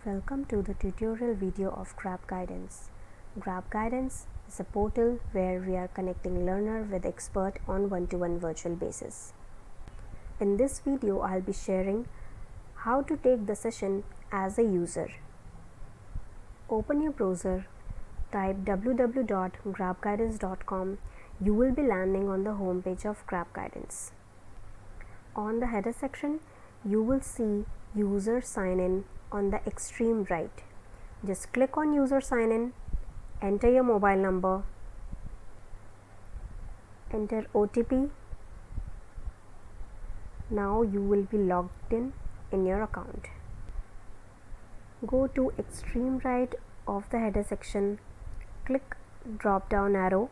Welcome to the tutorial video of Grab Guidance. Grab Guidance is a portal where we are connecting learner with expert on one-to-one virtual basis. In this video, I'll be sharing how to take the session as a user. Open your browser, type www.grabguidance.com. You will be landing on the home page of Grab Guidance. On the header section, you will see user sign in on the extreme right. Just click on user sign in, enter your mobile number, enter OTP. Now you will be logged in your account. Go to extreme right of the header section, click drop down arrow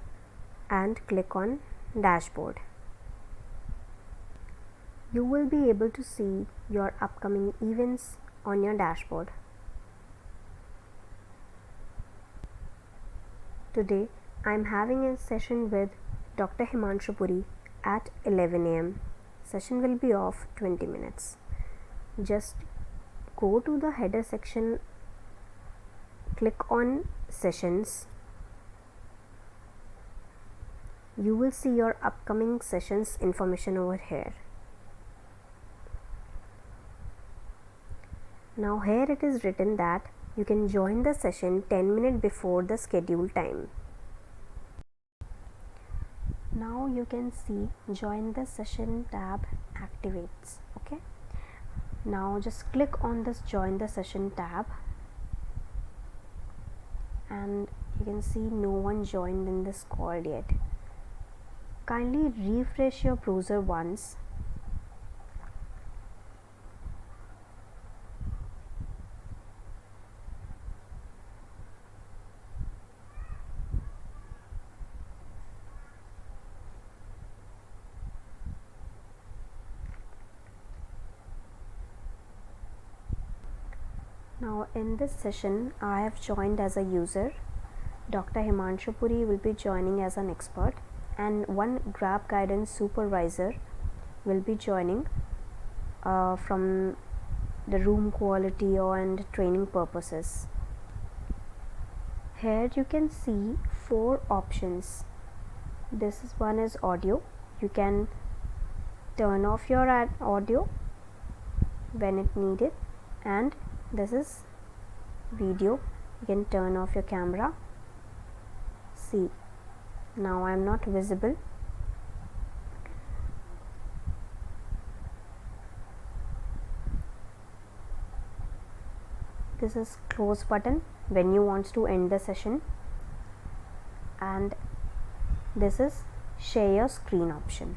and click on dashboard. You will be able to see your upcoming events on your dashboard. Today I am having a session with Dr. Himanshu Puri at 11 am. Session will be of 20 minutes. Just go to the header section, click on sessions. You will see your upcoming sessions information over here. Now here it is written that you can join the session 10 minutes before the scheduled time. Now you can see join the session tab activates. Okay. Now just click on this join the session tab and you can see no one joined in this call yet. Kindly refresh your browser once. Now in this session I have joined as a user. Dr. Himanshu Puri will be joining as an expert and one Grab Guidance supervisor will be joining from the room quality and training purposes. Here you can see 4 options. This is one is audio. You can turn off your audio when it needed, and this is video. You can turn off your camera. See, now I am not visible. This is close button when you want to end the session, and this is share your screen option.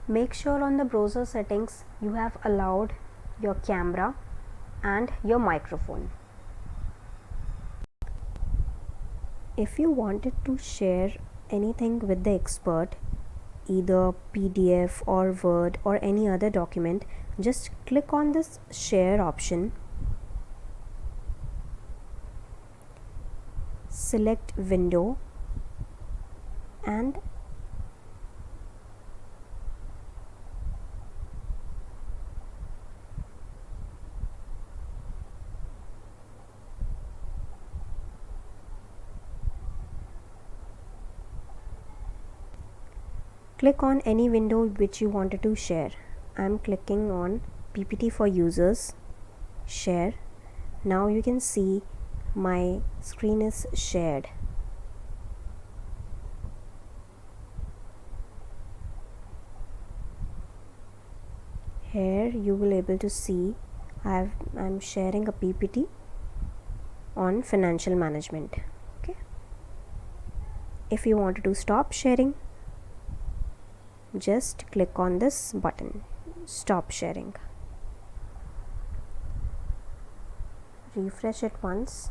Make sure on the browser settings you have allowed your camera and your microphone. If you wanted to share anything with the expert, either PDF or Word or any other document, just click on this share option, select window and click on any window which you wanted to share. I am clicking on PPT for users, share. Now you can see my screen is shared. Here you will able to see I'm sharing a PPT on financial management. Okay. If you wanted to stop sharing, just click on this button, stop sharing. Refresh it once.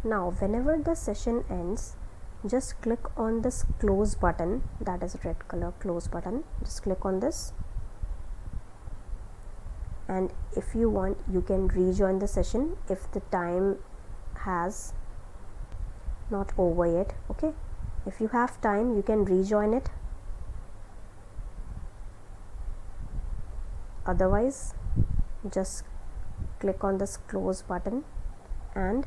Now whenever the session ends, just click on this close button, that is red color close button. Just click on this, and if you want you can rejoin the session if the time has not over yet. Okay, if you have time you can rejoin it. Otherwise, just click on this close button and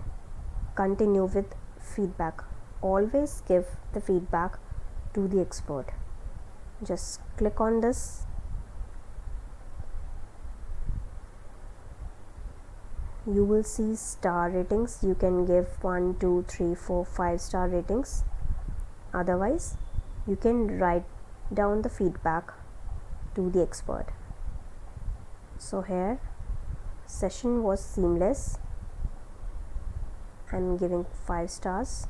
continue with feedback. Always give the feedback to the expert. Just click on this. You will see star ratings. You can give 1, 2, 3, 4, 5 star ratings. Otherwise, you can write down the feedback to the expert. So here, session was seamless. I'm giving 5 stars.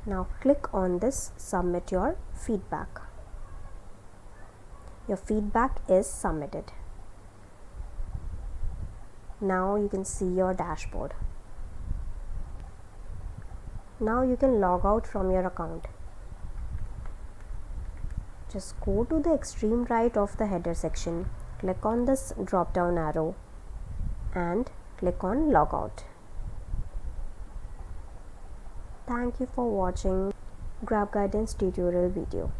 Now click on this submit your feedback. Your feedback is submitted. Now you can see your dashboard. Now you can log out from your account. Just go to the extreme right of the header section, click on this drop down arrow and click on logout. Thank you for watching Graph Guidance tutorial video.